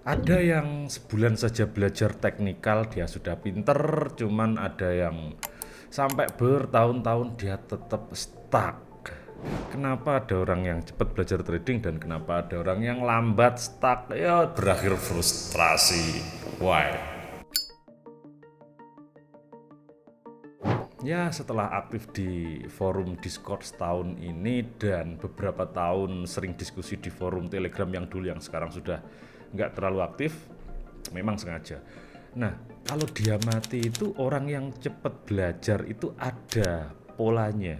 Ada yang sebulan saja belajar teknikal dia sudah pinter, cuman ada yang sampai bertahun-tahun dia tetap stuck. Kenapa ada orang yang cepat belajar trading dan kenapa ada orang yang lambat stuck? Ya berakhir frustrasi. Why? Ya setelah aktif di forum Discord setahun ini dan beberapa tahun sering diskusi di forum Telegram yang dulu yang sekarang sudah nggak terlalu aktif, memang sengaja. Nah, kalau dia mati itu orang yang cepat belajar itu ada polanya.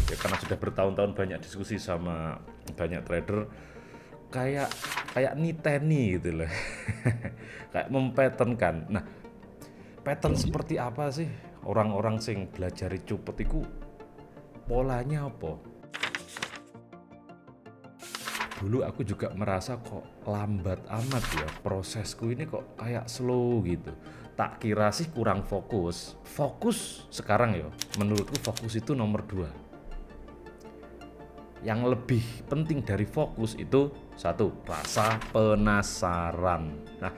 Ya karena sudah bertahun-tahun banyak diskusi sama banyak trader, kayak kayak niteni gitu loh. Kayak mempatternkan. Nah, pattern seperti apa sih orang-orang sing belajar cepet iku polanya apa? Dulu aku juga merasa kok lambat amat ya, prosesku ini kok kayak slow gitu. Tak kira sih kurang fokus. Fokus sekarang ya, menurutku fokus itu nomor 2. Yang lebih penting dari fokus itu satu, rasa penasaran. Nah,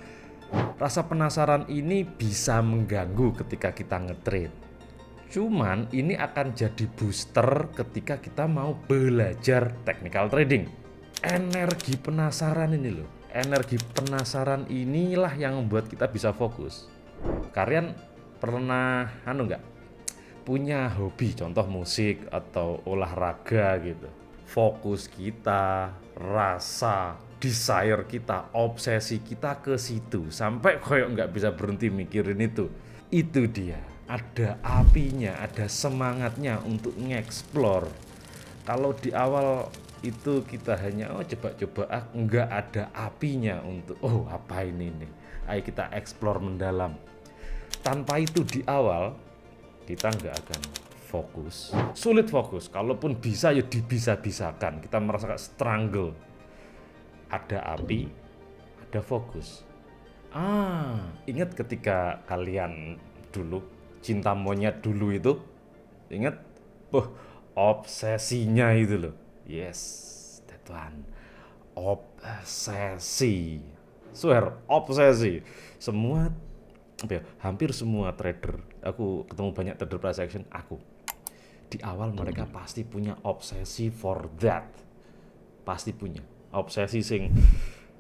rasa penasaran ini bisa mengganggu ketika kita nge-trade. Cuman ini akan jadi booster ketika kita mau belajar technical trading. Energi penasaran ini loh. Energi penasaran inilah yang membuat kita bisa fokus. Kalian pernah nggak punya hobi contoh musik atau olahraga gitu. Fokus kita, rasa, desire kita, obsesi kita ke situ sampai koyok nggak bisa berhenti mikirin itu. Itu dia, ada apinya, ada semangatnya untuk ngeksplor. Kalau di awal itu kita hanya coba-coba, nggak ada apinya untuk apa ini nih. Ayo kita eksplor mendalam. Tanpa itu di awal kita nggak akan fokus, sulit fokus. Kalaupun bisa ya dibisa-bisakan. Kita merasakan struggle. Ada api, ada fokus. Ingat ketika kalian dulu cinta monyet dulu itu, ingat, obsesinya itu loh. Yes, that one. Obsesi. Swear, obsesi. Semua hampir semua trader, aku ketemu banyak trader price action, di awal mereka pasti punya obsesi for that. Pasti punya obsesi sing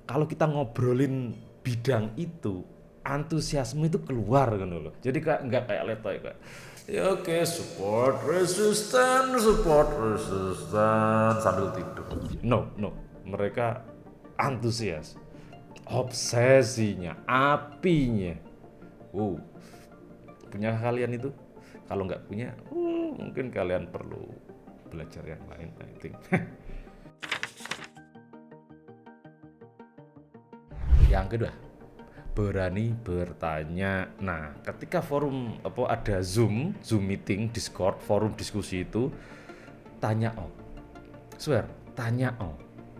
kalau kita ngobrolin bidang itu antusiasme itu keluar kan loh. Jadi nggak kayak letoy kayak ya oke, support resistance sambil tidur. No, no. Mereka antusias. Obsesinya, apinya. Wow, punya kalian itu? Kalau nggak punya, mungkin kalian perlu belajar yang lain, I think. Yang kedua, berani bertanya. Nah, ketika forum ada Zoom meeting, Discord, forum diskusi itu, tanya swear, tanya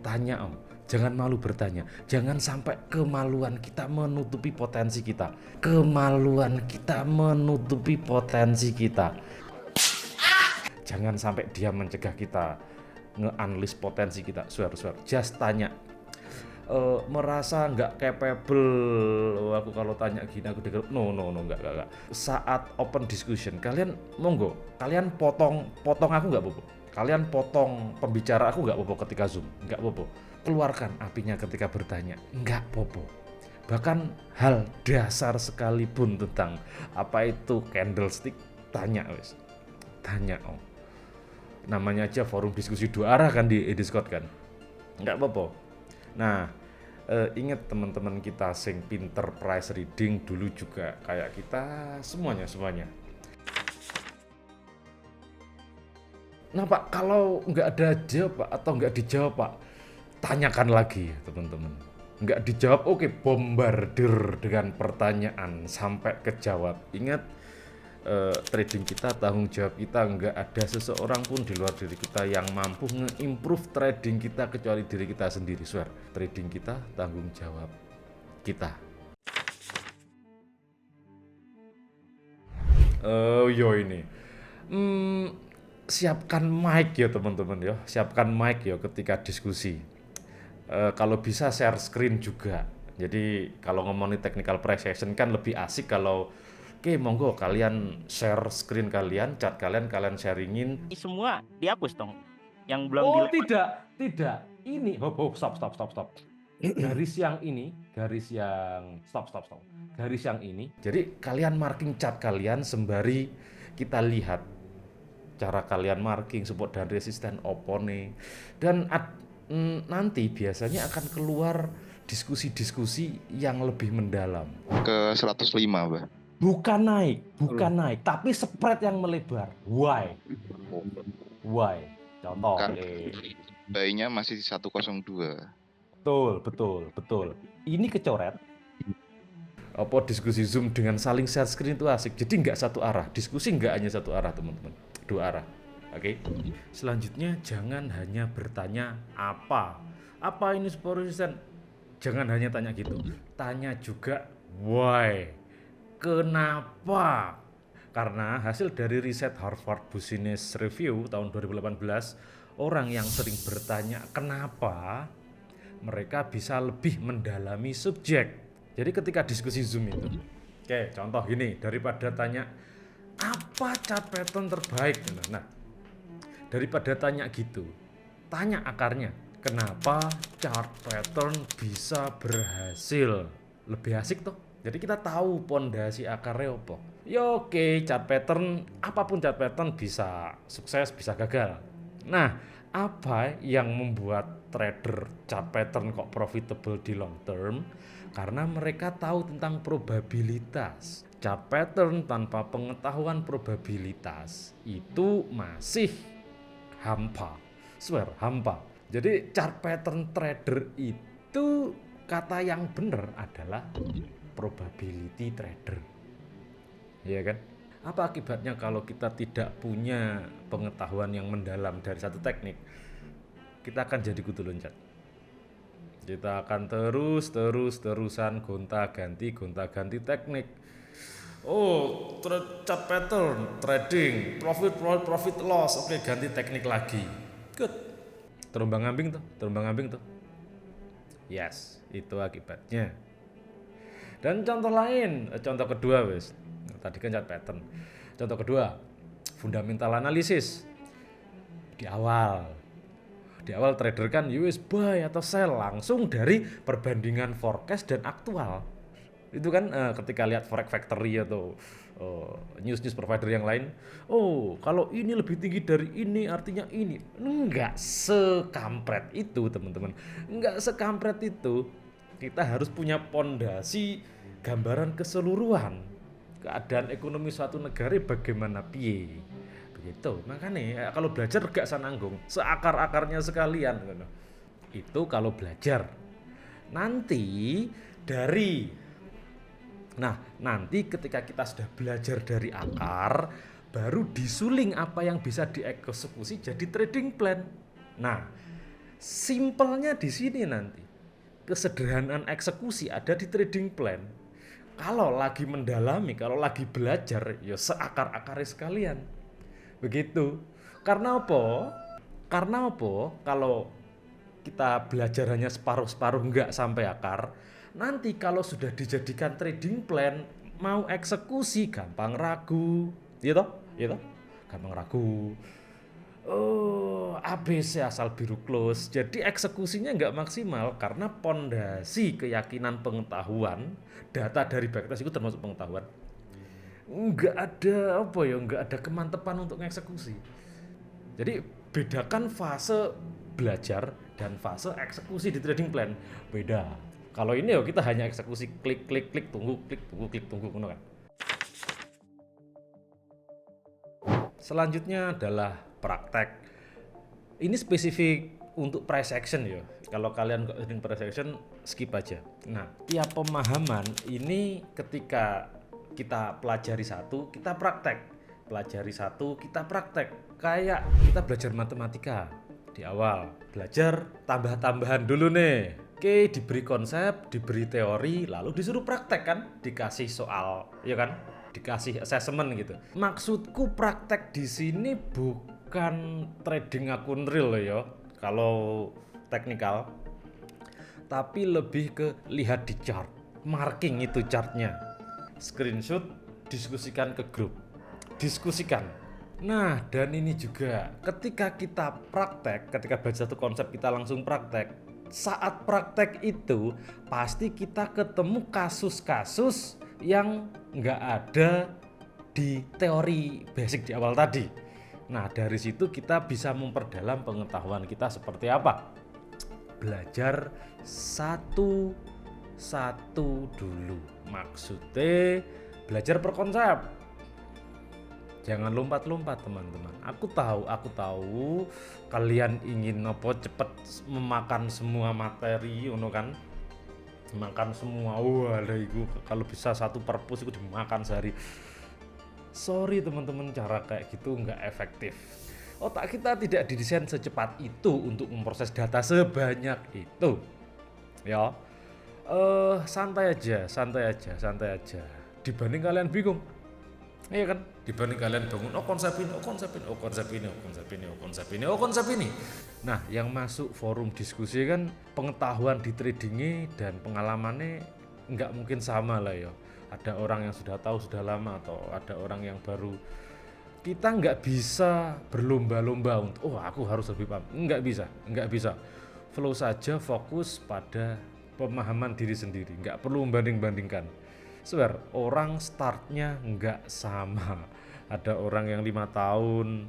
tanya Jangan malu bertanya. Jangan sampai kemaluan kita menutupi potensi kita. Kemaluan kita menutupi potensi kita. Jangan sampai dia mencegah kita nge-unleash potensi kita. Swear. Just tanya. Merasa nggak capable, aku kalau tanya gini aku dengar no nggak. Saat open discussion kalian monggo, kalian potong aku nggak bobo, kalian potong pembicara aku nggak bobo ketika Zoom, nggak bobo, keluarkan apinya ketika bertanya, nggak bobo. Bahkan hal dasar sekalipun tentang apa itu candlestick, tanya namanya aja forum diskusi dua arah kan di Discord kan, nggak bobo. Nah, ingat teman-teman kita sing pinter price reading dulu juga kayak kita semuanya. Nah Pak, kalau nggak ada jawab Pak, atau nggak dijawab Pak, tanyakan lagi teman-teman. Nggak dijawab, oke, bombardir dengan pertanyaan sampai kejawab. Ingat, trading kita, tanggung jawab kita, nggak ada seseorang pun di luar diri kita yang mampu nge-improve trading kita kecuali diri kita sendiri. Swear, trading kita tanggung jawab kita. Ini siapkan mic ya teman-teman ya, siapkan mic ya ketika diskusi. Kalau bisa share screen juga, Jadi kalau ngomongin technical price action kan lebih asik kalau oke monggo kalian share screen kalian, chart kalian sharingin. Semua dihapus dong. Yang belum Oh dilewat. tidak. Ini, stop. Garis yang ini, stop. Garis yang ini. Jadi kalian marking chart kalian sembari kita lihat cara kalian marking support dan resisten opo nih. Dan nanti biasanya akan keluar diskusi-diskusi yang lebih mendalam. Ke 105, Bang. Bukan naik, tapi spread yang melebar. Why? Contoh, Kan buy-nya masih di 102. Betul. Ini kecoret. Apa diskusi Zoom dengan saling share screen itu asik. Jadi nggak satu arah. Diskusi nggak hanya satu arah, teman-teman. Dua arah. Oke. Selanjutnya jangan hanya bertanya apa ini support resistance. Jangan hanya tanya gitu. Tanya juga why. Kenapa? Karena hasil dari riset Harvard Business Review tahun 2018, orang yang sering bertanya kenapa, mereka bisa lebih mendalami subjek. Jadi ketika diskusi Zoom itu, oke, contoh gini, daripada tanya apa chart pattern terbaik, nah daripada tanya gitu, tanya akarnya, kenapa chart pattern bisa berhasil, lebih asik tuh. Jadi kita tahu pondasi akarnya apa. Ya oke, chart pattern, apapun chart pattern bisa sukses, bisa gagal. Nah, apa yang membuat trader chart pattern kok profitable di long term? Karena mereka tahu tentang probabilitas. Chart pattern tanpa pengetahuan probabilitas itu masih hampa. Hampa. Jadi chart pattern trader itu kata yang benar adalah probability trader. Iya kan? Apa akibatnya kalau kita tidak punya pengetahuan yang mendalam dari satu teknik? Kita akan jadi kutu loncat. Kita akan terusan gonta-ganti teknik. Oh, chart pattern, trading, profit loss. Oke, ganti teknik lagi. Good. Terombang ambing tuh. Yes, itu akibatnya. Dan contoh lain, contoh kedua wes. Tadi kan chart pattern. Contoh kedua, fundamental analisis. Di awal trader kan US buy atau sell langsung dari perbandingan forecast dan aktual. Itu kan ketika lihat Forex Factory atau news provider yang lain, oh kalau ini lebih tinggi dari ini artinya ini. Enggak sekampret itu, teman-teman. Enggak sekampret itu. Kita harus punya pondasi gambaran keseluruhan keadaan ekonomi suatu negara bagaimana piye. Begitu. Makanya kalau belajar gak sananggung, seakar-akarnya sekalian. Itu kalau belajar. Nanti ketika kita sudah belajar dari akar, baru disuling apa yang bisa dieksekusi jadi trading plan. Nah, simpelnya di sini nanti. Kesederhanaan eksekusi ada di trading plan. Kalau lagi mendalami, kalau lagi belajar, ya seakar-akarnya sekalian. Begitu. Karena apa? Kalau kita belajar hanya separuh-separuh nggak sampai akar, nanti kalau sudah dijadikan trading plan, mau eksekusi gampang ragu. Iya toh? Gampang ragu. Oh, ABC asal biru close. Jadi eksekusinya nggak maksimal karena pondasi keyakinan pengetahuan, data dari backtest itu termasuk pengetahuan. Nggak ada kemantepan untuk eksekusi. Jadi bedakan fase belajar dan fase eksekusi di trading plan. Beda. Kalau ini kita hanya eksekusi klik tunggu kan. Selanjutnya adalah praktek. Ini spesifik untuk price action ya. Kalau kalian kok trading price action, skip aja. Nah, tiap pemahaman ini ketika kita pelajari satu, kita praktek. Kayak kita belajar matematika di awal. Belajar tambah-tambahan dulu nih. Oke, diberi konsep, diberi teori, lalu disuruh praktek kan? Dikasih soal, ya kan? Dikasih assessment gitu. Maksudku praktek di sini bukan trading akun real ya. Kalau teknikal, tapi lebih ke lihat di chart, marking itu chartnya, screenshot, diskusikan ke grup, diskusikan. Nah, dan ini juga ketika kita praktek, ketika baca satu konsep kita langsung praktek. Saat praktek itu pasti kita ketemu kasus-kasus yang nggak ada di teori basic di awal tadi. Nah, dari situ kita bisa memperdalam pengetahuan kita seperti apa. Belajar satu-satu dulu. Maksudnya belajar per konsep. Jangan lompat-lompat teman-teman. Aku tahu kalian ingin cepet memakan semua materi, kan? Makan semua. Wah, itu kalau bisa satu perpus itu dimakan sehari. Sorry teman-teman, cara kayak gitu nggak efektif. Otak kita tidak didesain secepat itu untuk memproses data sebanyak itu. Ya, santai aja. Dibanding kalian bingung. Iya kan? Dibanding kalian bangun, konsep ini. Nah, yang masuk forum diskusi kan pengetahuan di tradingnya dan pengalamannya nggak mungkin sama lah ya. Ada orang yang sudah tahu sudah lama atau ada orang yang baru. Kita nggak bisa berlomba-lomba untuk, aku harus lebih paham. Nggak bisa. Flow saja, fokus pada pemahaman diri sendiri. Nggak perlu membanding-bandingkan. Swear, orang startnya nggak sama. Ada orang yang 5 tahun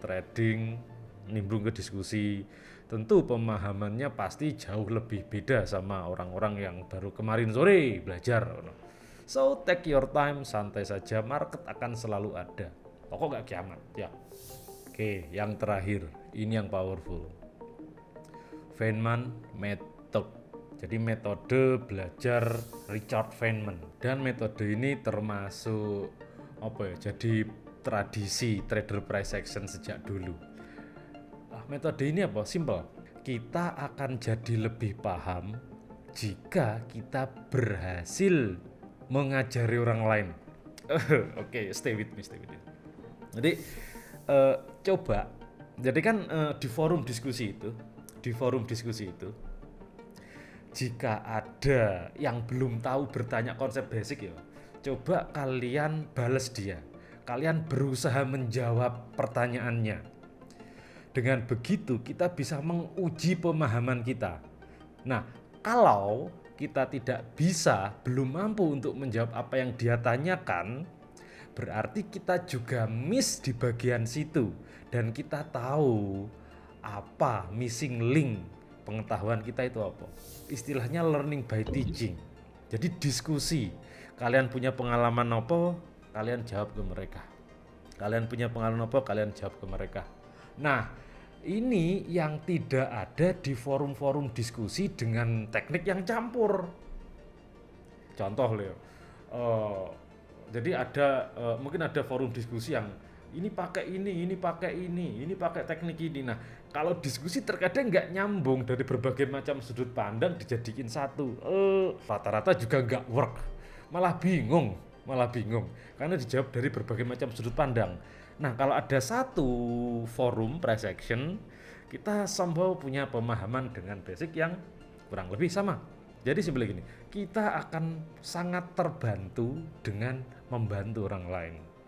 trading, nimbrung ke diskusi. Tentu pemahamannya pasti jauh lebih beda sama orang-orang yang baru kemarin sore belajar. So take your time, santai saja, market akan selalu ada. Pokok nggak kiamat ya. Oke, yang terakhir, ini yang powerful. Feynman Method. Jadi metode belajar Richard Feynman, dan metode ini termasuk jadi tradisi trader price action sejak dulu. Metode ini simple. Kita akan jadi lebih paham jika kita berhasil mengajari orang lain. Oke, stay with me. Jadi coba, jadi kan di forum diskusi itu jika ada yang belum tahu bertanya konsep basic ya, coba kalian bales dia. Kalian berusaha menjawab pertanyaannya. Dengan begitu kita bisa menguji pemahaman kita. Nah, kalau kita tidak bisa, belum mampu untuk menjawab apa yang dia tanyakan, berarti kita juga miss di bagian situ. Dan kita tahu apa missing link pengetahuan kita itu apa. Istilahnya learning by teaching. Jadi diskusi. Kalian punya pengalaman apa? Kalian jawab ke mereka. Kalian punya pengalaman apa? Kalian jawab ke mereka. Nah, ini yang tidak ada di forum-forum diskusi dengan teknik yang campur. Contoh Leo. Jadi ada mungkin ada forum diskusi yang ini pakai ini pakai teknik ini. Nah, kalau diskusi terkadang nggak nyambung dari berbagai macam sudut pandang dijadiin satu. Rata-rata juga nggak work, malah bingung karena dijawab dari berbagai macam sudut pandang. Nah, kalau ada satu forum price action, kita somehow punya pemahaman dengan basic yang kurang lebih sama. Jadi simpel gini, kita akan sangat terbantu dengan membantu orang lain.